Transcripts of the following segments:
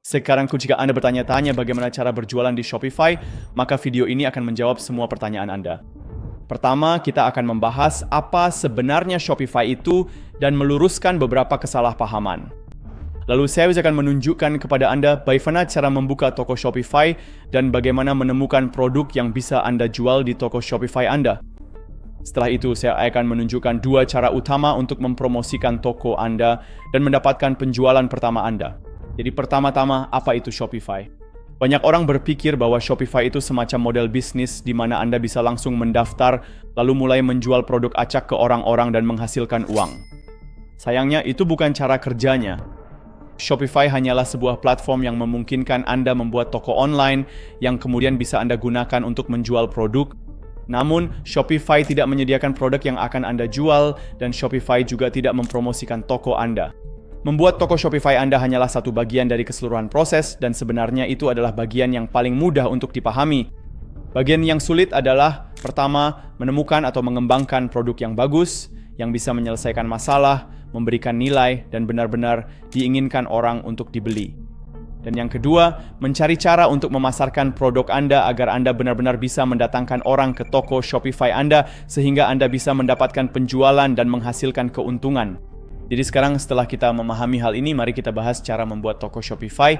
Sekarang jika Anda bertanya-tanya bagaimana cara berjualan di Shopify, maka video ini akan menjawab semua pertanyaan Anda. Pertama, kita akan membahas apa sebenarnya Shopify itu dan meluruskan beberapa kesalahpahaman. Lalu saya akan menunjukkan kepada Anda bagaimana cara membuka toko Shopify dan bagaimana menemukan produk yang bisa Anda jual di toko Shopify Anda. Setelah itu, saya akan menunjukkan 2 cara utama untuk mempromosikan toko Anda dan mendapatkan penjualan pertama Anda. Jadi pertama-tama, apa itu Shopify? Banyak orang berpikir bahwa Shopify itu semacam model bisnis di mana Anda bisa langsung mendaftar, lalu mulai menjual produk acak ke orang-orang dan menghasilkan uang. Sayangnya, itu bukan cara kerjanya. Shopify hanyalah sebuah platform yang memungkinkan Anda membuat toko online yang kemudian bisa Anda gunakan untuk menjual produk. Namun, Shopify tidak menyediakan produk yang akan Anda jual dan Shopify juga tidak mempromosikan toko Anda. Membuat toko Shopify Anda hanyalah satu bagian dari keseluruhan proses dan sebenarnya itu adalah bagian yang paling mudah untuk dipahami. Bagian yang sulit adalah, pertama, menemukan atau mengembangkan produk yang bagus, yang bisa menyelesaikan masalah, memberikan nilai, dan benar-benar diinginkan orang untuk dibeli. Dan yang kedua, mencari cara untuk memasarkan produk Anda agar Anda benar-benar bisa mendatangkan orang ke toko Shopify Anda sehingga Anda bisa mendapatkan penjualan dan menghasilkan keuntungan. Jadi sekarang setelah kita memahami hal ini, mari kita bahas cara membuat toko Shopify.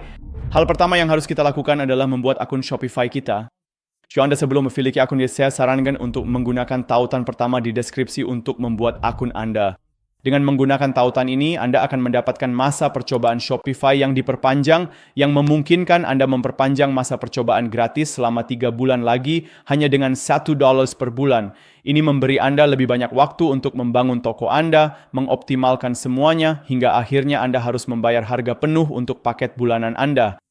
Hal pertama yang harus kita lakukan adalah membuat akun Shopify kita. Jika Anda sebelum memiliki akun, saya sarankan untuk menggunakan tautan pertama di deskripsi untuk membuat akun Anda. Dengan menggunakan tautan ini, Anda akan mendapatkan masa percobaan Shopify yang diperpanjang, yang memungkinkan Anda memperpanjang masa percobaan gratis selama 3 bulan lagi hanya dengan $1 per bulan. Ini memberi Anda lebih banyak waktu untuk membangun toko Anda, mengoptimalkan semuanya, hingga akhirnya Anda harus membayar harga penuh untuk paket bulanan Anda.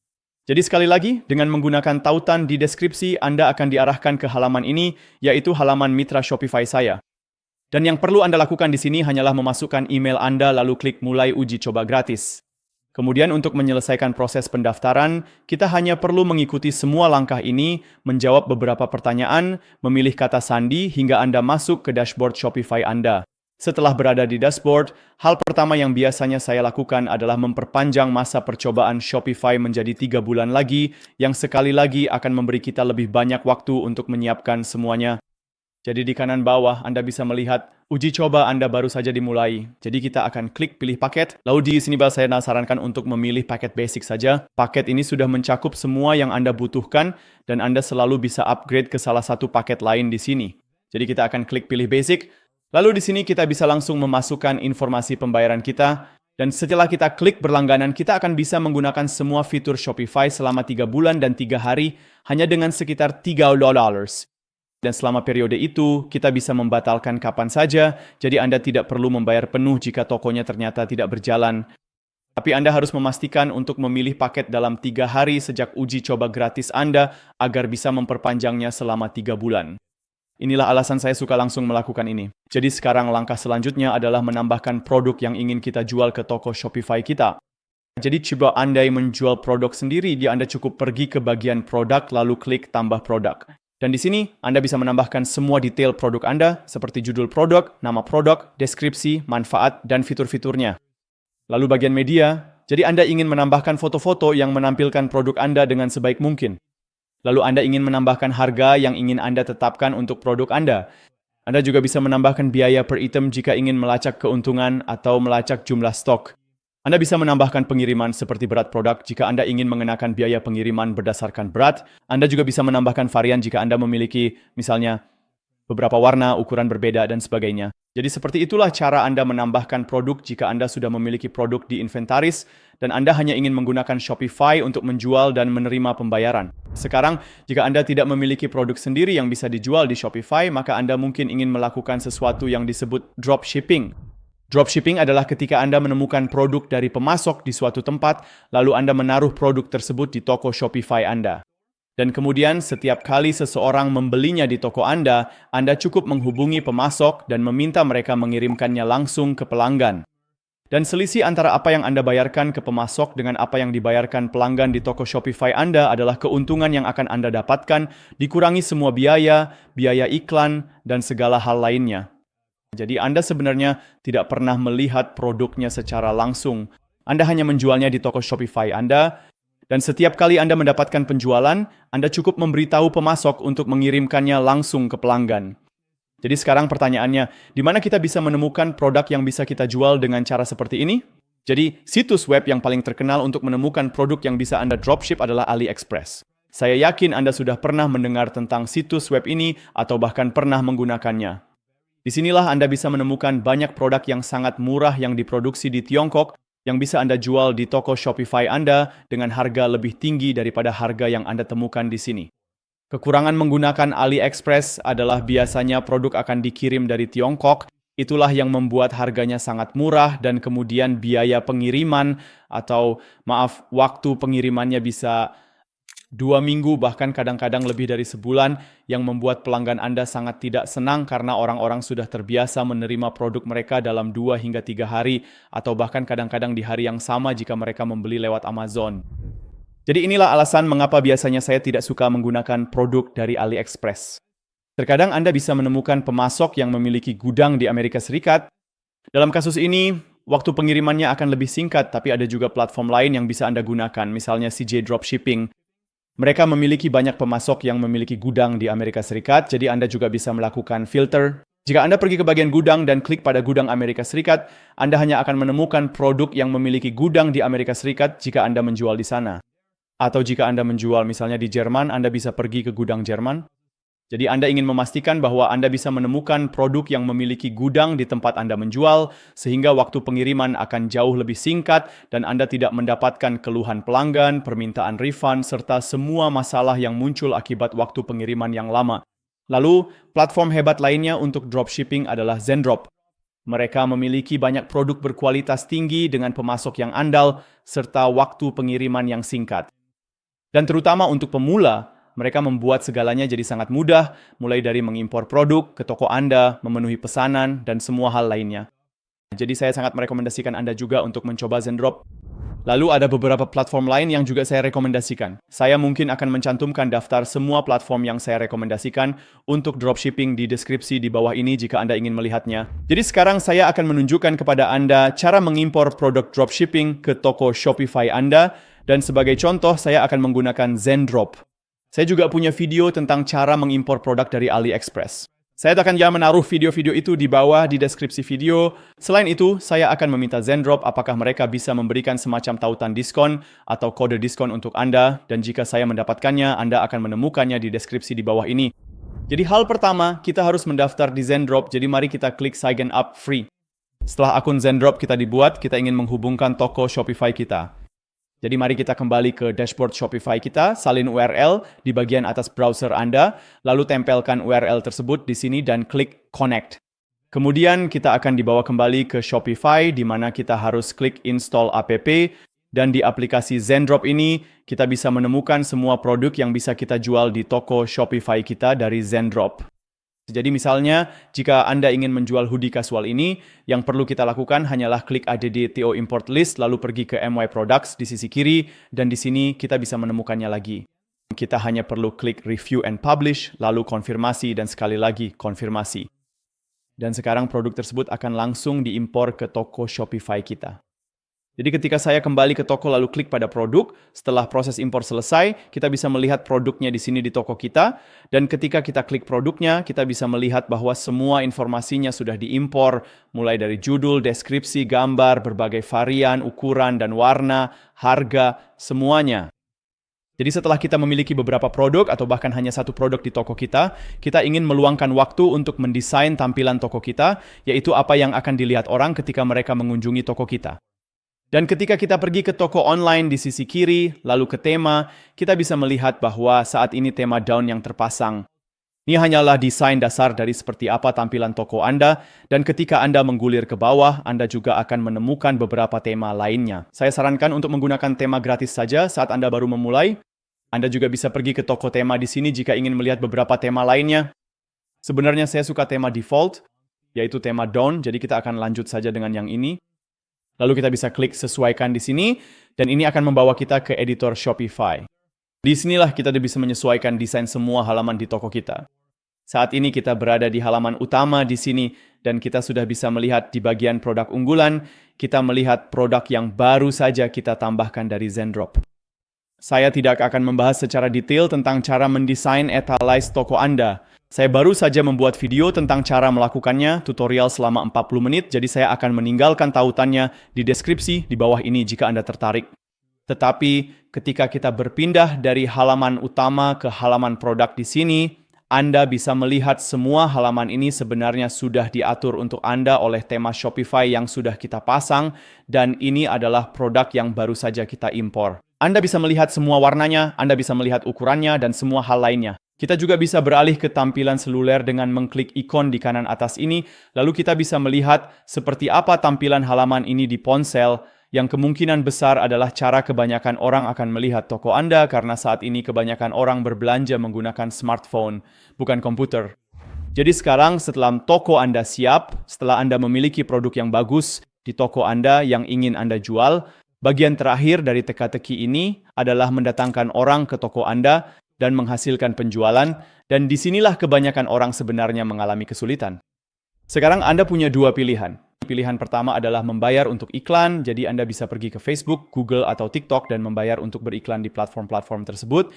Jadi sekali lagi, dengan menggunakan tautan di deskripsi, Anda akan diarahkan ke halaman ini, yaitu halaman mitra Shopify saya. Dan yang perlu Anda lakukan di sini hanyalah memasukkan email Anda lalu klik mulai uji coba gratis. Kemudian untuk menyelesaikan proses pendaftaran, kita hanya perlu mengikuti semua langkah ini, menjawab beberapa pertanyaan, memilih kata sandi hingga Anda masuk ke dashboard Shopify Anda. Setelah berada di dashboard, hal pertama yang biasanya saya lakukan adalah memperpanjang masa percobaan Shopify menjadi 3 bulan lagi, yang sekali lagi akan memberi kita lebih banyak waktu untuk menyiapkan semuanya. Jadi di kanan bawah Anda bisa melihat uji coba Anda baru saja dimulai. Jadi kita akan klik pilih paket. Lalu di sini saya sarankan untuk memilih paket basic saja. Paket ini sudah mencakup semua yang Anda butuhkan dan Anda selalu bisa upgrade ke salah satu paket lain di sini. Jadi kita akan klik pilih basic. Lalu di sini kita bisa langsung memasukkan informasi pembayaran kita. Dan setelah kita klik berlangganan, kita akan bisa menggunakan semua fitur Shopify selama 3 bulan dan 3 hari hanya dengan sekitar $3. Dan selama periode itu, kita bisa membatalkan kapan saja, jadi Anda tidak perlu membayar penuh jika tokonya ternyata tidak berjalan. Tapi Anda harus memastikan untuk memilih paket dalam 3 hari sejak uji coba gratis Anda agar bisa memperpanjangnya selama 3 bulan. Inilah alasan saya suka langsung melakukan ini. Jadi sekarang langkah selanjutnya adalah menambahkan produk yang ingin kita jual ke toko Shopify kita. Jadi coba Anda menjual produk sendiri, Anda cukup pergi ke bagian produk lalu klik tambah produk. Dan di sini, Anda bisa menambahkan semua detail produk Anda, seperti judul produk, nama produk, deskripsi, manfaat, dan fitur-fiturnya. Lalu bagian media, jadi Anda ingin menambahkan foto-foto yang menampilkan produk Anda dengan sebaik mungkin. Lalu Anda ingin menambahkan harga yang ingin Anda tetapkan untuk produk Anda. Anda juga bisa menambahkan biaya per item jika ingin melacak keuntungan atau melacak jumlah stok. Anda bisa menambahkan pengiriman seperti berat produk jika Anda ingin mengenakan biaya pengiriman berdasarkan berat. Anda juga bisa menambahkan varian jika Anda memiliki, misalnya, beberapa warna, ukuran berbeda, dan sebagainya. Jadi seperti itulah cara Anda menambahkan produk jika Anda sudah memiliki produk di inventaris dan Anda hanya ingin menggunakan Shopify untuk menjual dan menerima pembayaran. Sekarang, jika Anda tidak memiliki produk sendiri yang bisa dijual di Shopify, maka Anda mungkin ingin melakukan sesuatu yang disebut dropshipping. Dropshipping adalah ketika Anda menemukan produk dari pemasok di suatu tempat, lalu Anda menaruh produk tersebut di toko Shopify Anda. Dan kemudian setiap kali seseorang membelinya di toko Anda cukup menghubungi pemasok dan meminta mereka mengirimkannya langsung ke pelanggan. Dan selisih antara apa yang Anda bayarkan ke pemasok dengan apa yang dibayarkan pelanggan di toko Shopify Anda adalah keuntungan yang akan Anda dapatkan, dikurangi semua biaya, biaya iklan, dan segala hal lainnya. Jadi Anda sebenarnya tidak pernah melihat produknya secara langsung. Anda hanya menjualnya di toko Shopify Anda, Dan setiap kali Anda mendapatkan penjualan, Anda cukup memberitahu pemasok untuk mengirimkannya langsung ke pelanggan. Jadi sekarang pertanyaannya, di mana kita bisa menemukan produk yang bisa kita jual dengan cara seperti ini? Jadi, situs web yang paling terkenal untuk menemukan produk yang bisa Anda dropship adalah AliExpress. Saya yakin Anda sudah pernah mendengar tentang situs web ini atau bahkan pernah menggunakannya. Disinilah Anda bisa menemukan banyak produk yang sangat murah yang diproduksi di Tiongkok yang bisa Anda jual di toko Shopify Anda dengan harga lebih tinggi daripada harga yang Anda temukan di sini. Kekurangan menggunakan AliExpress adalah biasanya produk akan dikirim dari Tiongkok, itulah yang membuat harganya sangat murah dan kemudian biaya pengiriman atau waktu pengirimannya bisa 2 minggu bahkan kadang-kadang lebih dari sebulan yang membuat pelanggan Anda sangat tidak senang karena orang-orang sudah terbiasa menerima produk mereka dalam 2 hingga 3 hari atau bahkan kadang-kadang di hari yang sama jika mereka membeli lewat Amazon. Jadi inilah alasan mengapa biasanya saya tidak suka menggunakan produk dari AliExpress. Terkadang Anda bisa menemukan pemasok yang memiliki gudang di Amerika Serikat. Dalam kasus ini, waktu pengirimannya akan lebih singkat, tapi ada juga platform lain yang bisa Anda gunakan, misalnya CJ Dropshipping. Mereka memiliki banyak pemasok yang memiliki gudang di Amerika Serikat, jadi Anda juga bisa melakukan filter. Jika Anda pergi ke bagian gudang dan klik pada gudang Amerika Serikat, Anda hanya akan menemukan produk yang memiliki gudang di Amerika Serikat jika Anda menjual di sana. Atau jika Anda menjual misalnya di Jerman, Anda bisa pergi ke gudang Jerman. Jadi Anda ingin memastikan bahwa Anda bisa menemukan produk yang memiliki gudang di tempat Anda menjual, sehingga waktu pengiriman akan jauh lebih singkat dan Anda tidak mendapatkan keluhan pelanggan, permintaan refund, serta semua masalah yang muncul akibat waktu pengiriman yang lama. Lalu, platform hebat lainnya untuk dropshipping adalah Zendrop. Mereka memiliki banyak produk berkualitas tinggi dengan pemasok yang andal, serta waktu pengiriman yang singkat. Dan terutama untuk pemula, mereka membuat segalanya jadi sangat mudah, mulai dari mengimpor produk ke toko Anda, memenuhi pesanan, dan semua hal lainnya. Jadi saya sangat merekomendasikan Anda juga untuk mencoba Zendrop. Lalu ada beberapa platform lain yang juga saya rekomendasikan. Saya mungkin akan mencantumkan daftar semua platform yang saya rekomendasikan untuk dropshipping di deskripsi di bawah ini jika Anda ingin melihatnya. Jadi sekarang saya akan menunjukkan kepada Anda cara mengimpor produk dropshipping ke toko Shopify Anda, dan sebagai contoh saya akan menggunakan Zendrop. Saya juga punya video tentang cara mengimpor produk dari AliExpress. Saya akan menaruh video-video itu di bawah di deskripsi video. Selain itu, saya akan meminta Zendrop apakah mereka bisa memberikan semacam tautan diskon atau kode diskon untuk Anda, dan jika saya mendapatkannya, Anda akan menemukannya di deskripsi di bawah ini. Jadi hal pertama, kita harus mendaftar di Zendrop, jadi mari kita klik Sign Up Free. Setelah akun Zendrop kita dibuat, kita ingin menghubungkan toko Shopify kita. Jadi mari kita kembali ke dashboard Shopify kita, salin URL di bagian atas browser Anda, lalu tempelkan URL tersebut di sini dan klik Connect. Kemudian kita akan dibawa kembali ke Shopify di mana kita harus klik Install app, dan di aplikasi Zendrop ini kita bisa menemukan semua produk yang bisa kita jual di toko Shopify kita dari Zendrop. Jadi misalnya, jika Anda ingin menjual hoodie kasual ini, yang perlu kita lakukan hanyalah klik add TO import list, lalu pergi ke MY Products di sisi kiri, dan di sini kita bisa menemukannya lagi. Kita hanya perlu klik Review and Publish, lalu konfirmasi, dan sekali lagi konfirmasi. Dan sekarang produk tersebut akan langsung diimpor ke toko Shopify kita. Jadi ketika saya kembali ke toko lalu klik pada produk, setelah proses impor selesai, kita bisa melihat produknya di sini di toko kita. Dan ketika kita klik produknya, kita bisa melihat bahwa semua informasinya sudah diimpor, mulai dari judul, deskripsi, gambar, berbagai varian, ukuran, dan warna, harga, semuanya. Jadi setelah kita memiliki beberapa produk atau bahkan hanya satu produk di toko kita ingin meluangkan waktu untuk mendesain tampilan toko kita, yaitu apa yang akan dilihat orang ketika mereka mengunjungi toko kita. Dan ketika kita pergi ke toko online di sisi kiri, lalu ke tema, kita bisa melihat bahwa saat ini tema daun yang terpasang. Ini hanyalah desain dasar dari seperti apa tampilan toko Anda, dan ketika Anda menggulir ke bawah, Anda juga akan menemukan beberapa tema lainnya. Saya sarankan untuk menggunakan tema gratis saja saat Anda baru memulai. Anda juga bisa pergi ke toko tema di sini jika ingin melihat beberapa tema lainnya. Sebenarnya saya suka tema default, yaitu tema daun, jadi kita akan lanjut saja dengan yang ini. Lalu kita bisa klik sesuaikan di sini, dan ini akan membawa kita ke editor Shopify. Di sinilah kita bisa menyesuaikan desain semua halaman di toko kita. Saat ini kita berada di halaman utama di sini, dan kita sudah bisa melihat di bagian produk unggulan, kita melihat produk yang baru saja kita tambahkan dari Zendrop. Saya tidak akan membahas secara detail tentang cara mendesain etalase toko Anda. Saya baru saja membuat video tentang cara melakukannya, tutorial selama 40 menit, jadi saya akan meninggalkan tautannya di deskripsi di bawah ini jika Anda tertarik. Tetapi ketika kita berpindah dari halaman utama ke halaman produk di sini, Anda bisa melihat semua halaman ini sebenarnya sudah diatur untuk Anda oleh tema Shopify yang sudah kita pasang, dan ini adalah produk yang baru saja kita impor. Anda bisa melihat semua warnanya, Anda bisa melihat ukurannya, dan semua hal lainnya. Kita juga bisa beralih ke tampilan seluler dengan mengklik ikon di kanan atas ini, lalu kita bisa melihat seperti apa tampilan halaman ini di ponsel, yang kemungkinan besar adalah cara kebanyakan orang akan melihat toko Anda karena saat ini kebanyakan orang berbelanja menggunakan smartphone, bukan komputer. Jadi sekarang setelah toko Anda siap, setelah Anda memiliki produk yang bagus di toko Anda yang ingin Anda jual, bagian terakhir dari teka-teki ini adalah mendatangkan orang ke toko Anda dan menghasilkan penjualan, dan disinilah kebanyakan orang sebenarnya mengalami kesulitan. Sekarang Anda punya dua pilihan. Pilihan pertama adalah membayar untuk iklan, jadi Anda bisa pergi ke Facebook, Google, atau TikTok dan membayar untuk beriklan di platform-platform tersebut.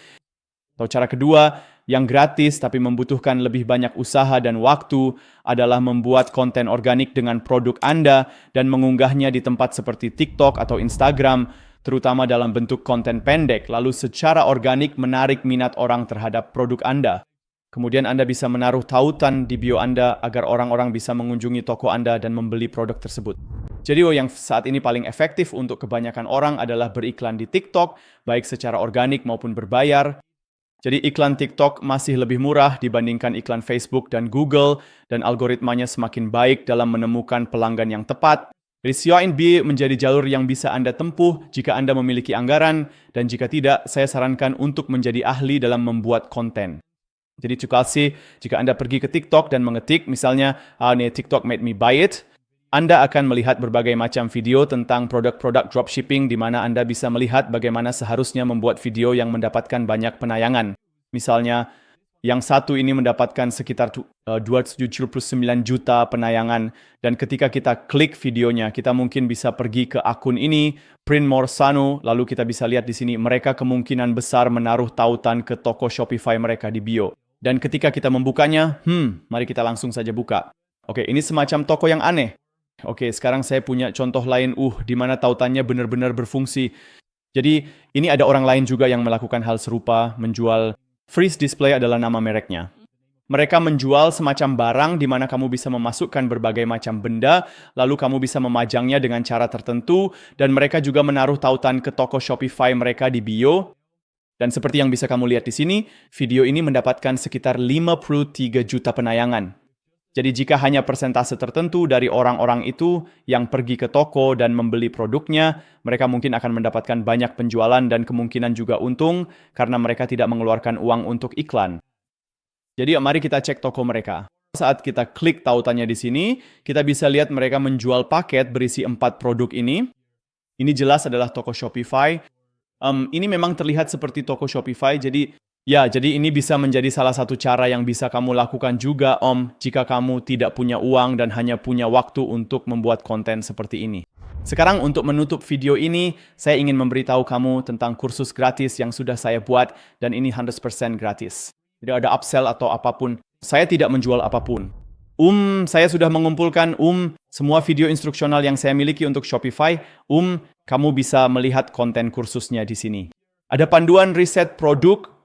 Atau cara kedua, yang gratis tapi membutuhkan lebih banyak usaha dan waktu, adalah membuat konten organik dengan produk Anda dan mengunggahnya di tempat seperti TikTok atau Instagram, terutama dalam bentuk konten pendek, lalu secara organik menarik minat orang terhadap produk Anda. Kemudian Anda bisa menaruh tautan di bio Anda agar orang-orang bisa mengunjungi toko Anda dan membeli produk tersebut. Jadi yang saat ini paling efektif untuk kebanyakan orang adalah beriklan di TikTok, baik secara organik maupun berbayar. Jadi iklan TikTok masih lebih murah dibandingkan iklan Facebook dan Google, dan algoritmanya semakin baik dalam menemukan pelanggan yang tepat. Jadi SEO B menjadi jalur yang bisa Anda tempuh jika Anda memiliki anggaran, dan jika tidak, saya sarankan untuk menjadi ahli dalam membuat konten. Jadi cukup sih jika Anda pergi ke TikTok dan mengetik, misalnya, TikTok made me buy it, Anda akan melihat berbagai macam video tentang produk-produk dropshipping di mana Anda bisa melihat bagaimana seharusnya membuat video yang mendapatkan banyak penayangan. Misalnya, yang satu ini mendapatkan sekitar 279 juta penayangan, dan ketika kita klik videonya, kita mungkin bisa pergi ke akun ini, Print More Sano, lalu kita bisa lihat di sini, mereka kemungkinan besar menaruh tautan ke toko Shopify mereka di bio. Dan ketika kita membukanya, mari kita langsung saja buka. Oke, ini semacam toko yang aneh. Oke, sekarang saya punya contoh lain, di mana tautannya benar-benar berfungsi. Jadi, ini ada orang lain juga yang melakukan hal serupa, menjual Freeze Display adalah nama mereknya. Mereka menjual semacam barang di mana kamu bisa memasukkan berbagai macam benda, lalu kamu bisa memajangnya dengan cara tertentu, dan mereka juga menaruh tautan ke toko Shopify mereka di bio. Dan seperti yang bisa kamu lihat di sini, video ini mendapatkan sekitar 53 juta penayangan. Jadi jika hanya persentase tertentu dari orang-orang itu yang pergi ke toko dan membeli produknya, mereka mungkin akan mendapatkan banyak penjualan dan kemungkinan juga untung karena mereka tidak mengeluarkan uang untuk iklan. Jadi mari kita cek toko mereka. Saat kita klik tautannya di sini, kita bisa lihat mereka menjual paket berisi 4 produk ini. Ini jelas adalah toko Shopify. Ini memang terlihat seperti toko Shopify, jadi ini bisa menjadi salah satu cara yang bisa kamu lakukan juga, jika kamu tidak punya uang dan hanya punya waktu untuk membuat konten seperti ini. Sekarang untuk menutup video ini, saya ingin memberitahu kamu tentang kursus gratis yang sudah saya buat, dan ini 100% gratis. Tidak ada upsell atau apapun. Saya tidak menjual apapun. Saya sudah mengumpulkan semua video instruksional yang saya miliki untuk Shopify. Kamu bisa melihat konten kursusnya di sini. Ada panduan riset produk,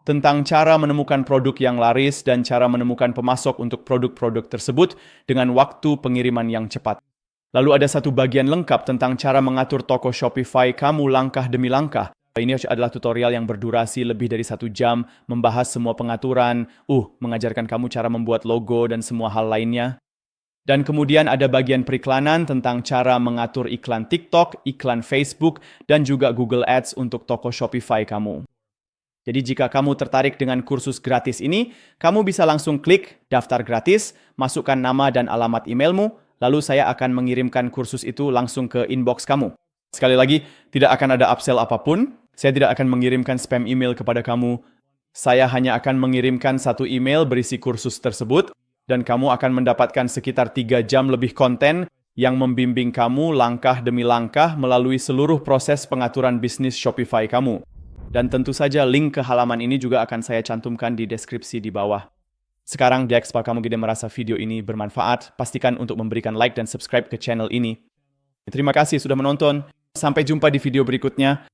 tentang cara menemukan produk yang laris dan cara menemukan pemasok untuk produk-produk tersebut dengan waktu pengiriman yang cepat. Lalu ada satu bagian lengkap tentang cara mengatur toko Shopify kamu langkah demi langkah. Ini adalah tutorial yang berdurasi lebih dari 1 jam, membahas semua pengaturan, mengajarkan kamu cara membuat logo dan semua hal lainnya. Dan kemudian ada bagian periklanan tentang cara mengatur iklan TikTok, iklan Facebook, dan juga Google Ads untuk toko Shopify kamu. Jadi jika kamu tertarik dengan kursus gratis ini, kamu bisa langsung klik daftar gratis, masukkan nama dan alamat emailmu, lalu saya akan mengirimkan kursus itu langsung ke inbox kamu. Sekali lagi, tidak akan ada upsell apapun. Saya tidak akan mengirimkan spam email kepada kamu. Saya hanya akan mengirimkan 1 email berisi kursus tersebut, dan kamu akan mendapatkan sekitar 3 jam lebih konten yang membimbing kamu langkah demi langkah melalui seluruh proses pengaturan bisnis Shopify kamu. Dan tentu saja link ke halaman ini juga akan saya cantumkan di deskripsi di bawah. Sekarang, Dex, kamu gede merasa video ini bermanfaat, pastikan untuk memberikan like dan subscribe ke channel ini. Terima kasih sudah menonton. Sampai jumpa di video berikutnya.